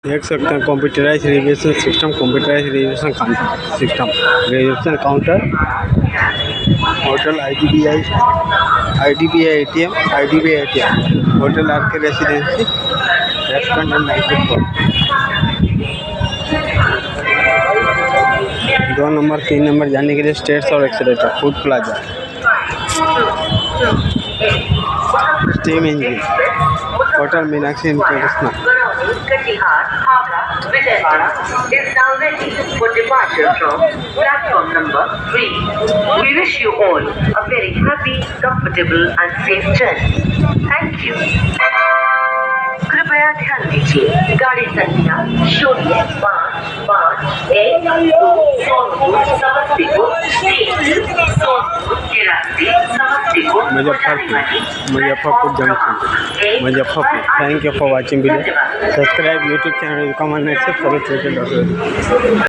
देख सकते हैं computerised reservation system, computerised reservation system, reservation counter, hotel IDBI ATM, hotel RK residency, restaurant and night club. 2 number 3 number जाने के लिए stairs और escalator, food plaza, steam engine, hotel Meenakshi international. Katihar, Howrah, Vijayawada is now ready for departure from platform number 3. We wish you all a very happy, comfortable and safe journey. Thank you. कृपया ध्यान दीजिए, गाड़ी संख्या 0551 Sonpur Samastipur Muzaffarpur junction, Muzaffarpur. Thank you for watching video. Subscribe YouTube channel, comment, share,